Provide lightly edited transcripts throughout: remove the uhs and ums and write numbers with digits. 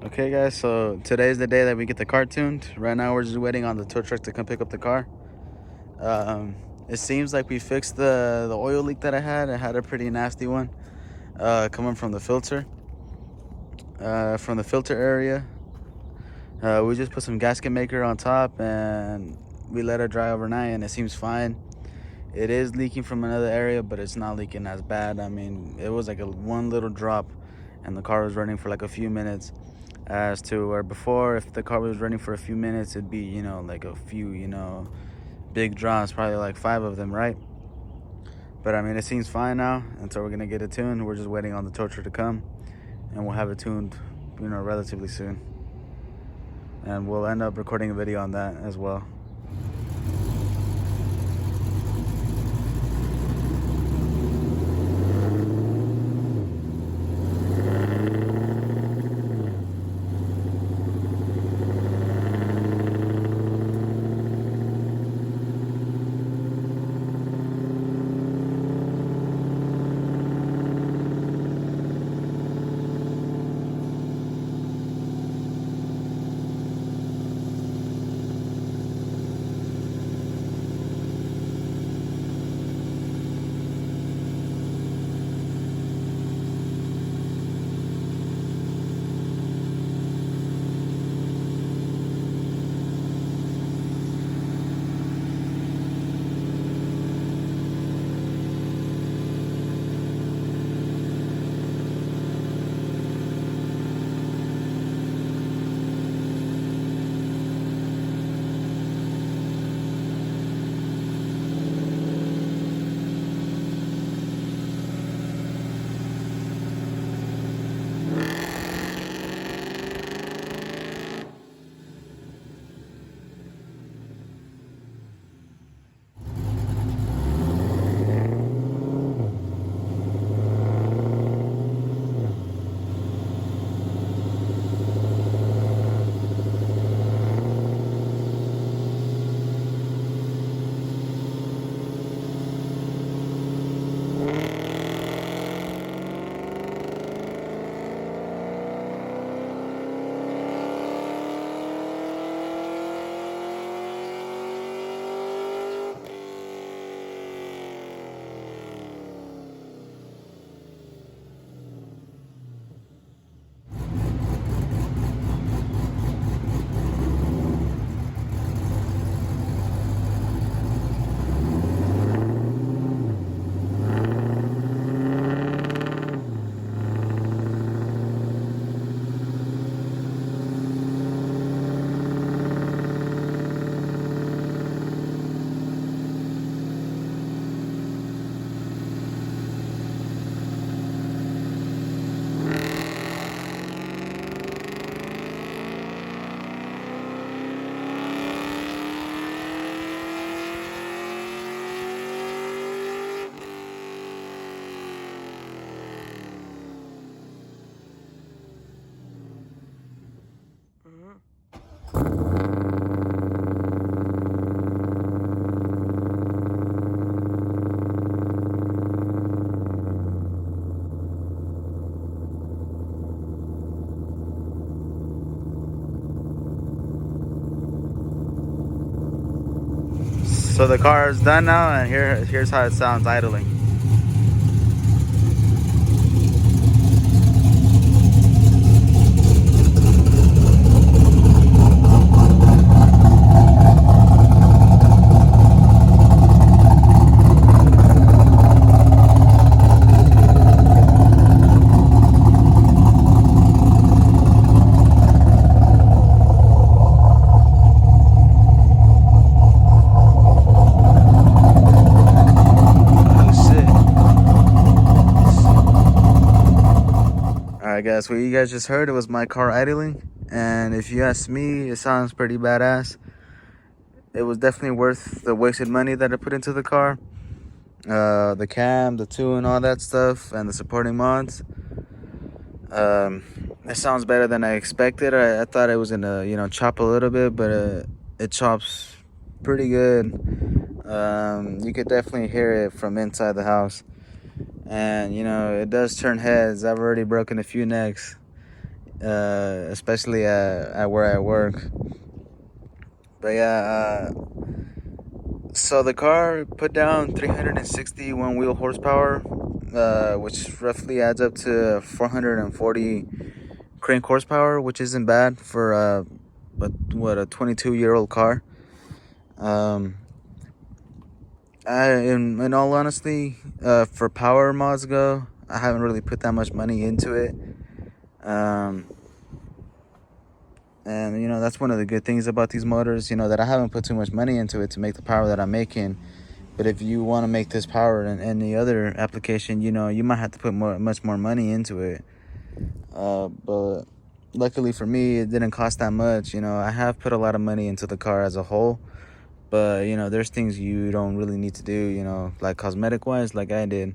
Okay, guys, so today's the day that we get the car tuned. Right now, we're just waiting on the tow truck to come pick up the car. Um, it seems like we fixed the oil leak that I had. I had a pretty nasty one coming from the filter. From the filter area. We just put some gasket maker on top and we let it dry overnight, and it seems fine. It is leaking from another area, but it's not leaking as bad. I mean, it was like one little drop, and the car was running for like a few minutes. As to where before, if the car was running for a few minutes, it'd be, like a few, big drops, probably like 5 of them, right? But I mean, it seems fine now, and so we're gonna get it tuned. We're just waiting on the tow truck to come, and we'll have it tuned, relatively soon. And we'll end up recording a video on that as well. So the car is done now, and here's how it sounds idling. Alright, guys, what you guys just heard, it was my car idling, and if you ask me, it sounds pretty badass. It was definitely worth the wasted money that I put into the car. The cam, the tune, all that stuff, and the supporting mods. It sounds better than I expected. I thought it was gonna, chop a little bit, but it chops pretty good. You could definitely hear it from inside the house. And, it does turn heads. I've already broken a few necks. especially at where I work. But yeah, so the car put down 361 wheel horsepower, which roughly adds up to 440 crank horsepower, which isn't bad for a 22-year-old car. Um, in all honesty, for power mods go, I haven't really put that much money into it. And that's one of the good things about these motors, that I haven't put too much money into it to make the power that I'm making. But if you want to make this power in any other application, you might have to put much more money into it. But luckily for me, it didn't cost that much. I have put a lot of money into the car as a whole. But, there's things you don't really need to do, like cosmetic-wise, like I did.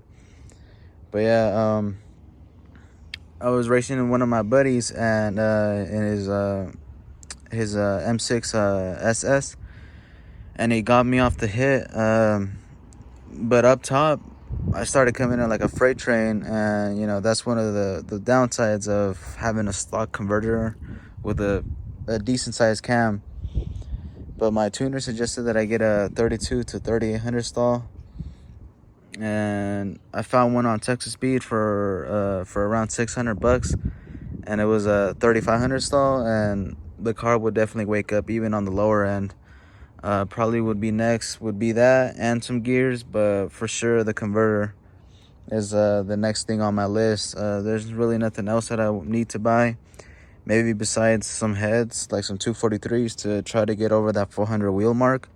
But yeah, I was racing one of my buddies and in his M6 SS, and he got me off the hit. But up top, I started coming in like a freight train, and that's one of the downsides of having a stock converter with a decent sized cam. But my tuner suggested that I get a 32 to 3800 stall, and I found one on Texas Speed for around $600, and it was a 3500 stall, and the car would definitely wake up even on the lower end. Probably would be that and some gears, but for sure the converter is the next thing on my list. There's really nothing else that I need to buy, maybe besides some heads, like some 243s, to try to get over that 400 wheel mark.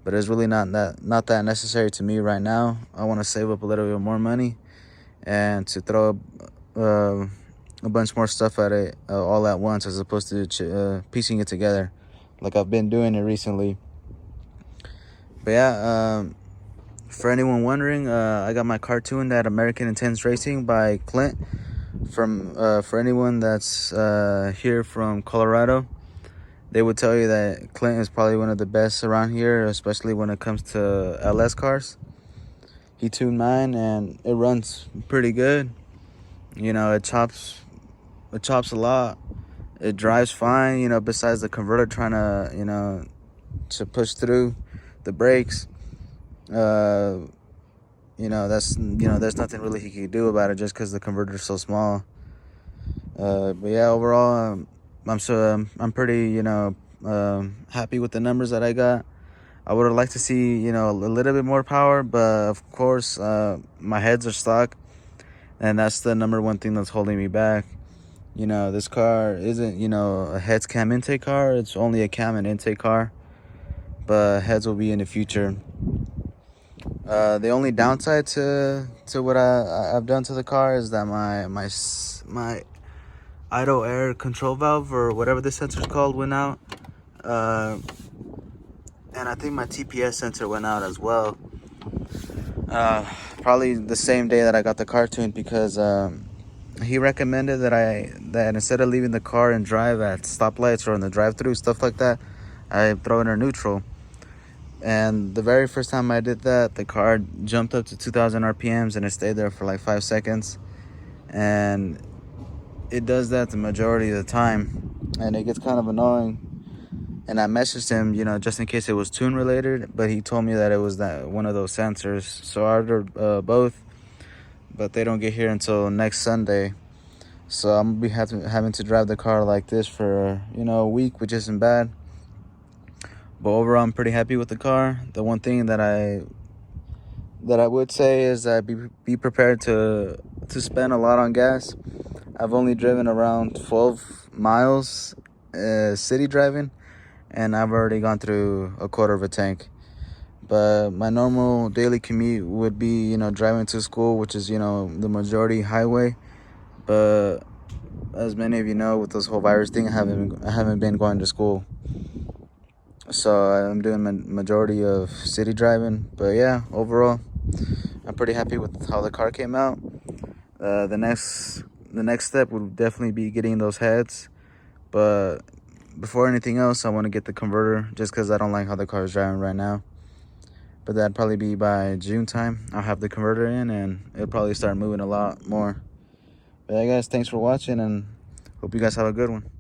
But it's really not that necessary to me right now. I want to save up a little bit more money and to throw a bunch more stuff at it all at once, as opposed to piecing it together like I've been doing it recently. But yeah, for anyone wondering, I got my car tuned at American Intense Racing by Clint. For anyone that's here from Colorado, they would tell you that Clint is probably one of the best around here, especially when it comes to LS cars. He tuned mine and it runs pretty good. It chops a lot. It drives fine, besides the converter trying to, to push through the brakes. There's nothing really he could do about it, just because the converter is so small. But yeah, overall, I'm pretty, happy with the numbers that I got. I would have liked to see, a little bit more power, but of course, my heads are stock, and that's the number one thing that's holding me back. This car isn't, a heads cam intake car. It's only a cam and intake car, but heads will be in the future. The only downside to what I've done to the car is that my idle air control valve, or whatever this sensor is called, went out. And I think my TPS sensor went out as well. Probably the same day that I got the car tuned, because he recommended that instead of leaving the car in drive at stoplights or in the drive-thru, stuff like that, I throw it in neutral. And the very first time I did that, the car jumped up to 2,000 RPMs and it stayed there for like 5 seconds. And it does that the majority of the time, and it gets kind of annoying. And I messaged him, just in case it was tune related, but he told me that it was one of those sensors. So I ordered both, but they don't get here until next Sunday. So I'm gonna be having to drive the car like this for a week, which isn't bad. But overall, I'm pretty happy with the car. The one thing that I would say is that be prepared to spend a lot on gas. I've only driven around 12 miles city driving, and I've already gone through a quarter of a tank. But my normal daily commute would be, driving to school, which is, the majority highway. But as many of you know, with this whole virus thing, I haven't been going to school. So I'm doing the majority of city driving. But yeah, overall, I'm pretty happy with how the car came out. The next step would definitely be getting those heads. But before anything else, I want to get the converter, just because I don't like how the car is driving right now. But that'd probably be by June time. I'll have the converter in, and it'll probably start moving a lot more. But yeah, guys, thanks for watching, and Hope you guys have a good one.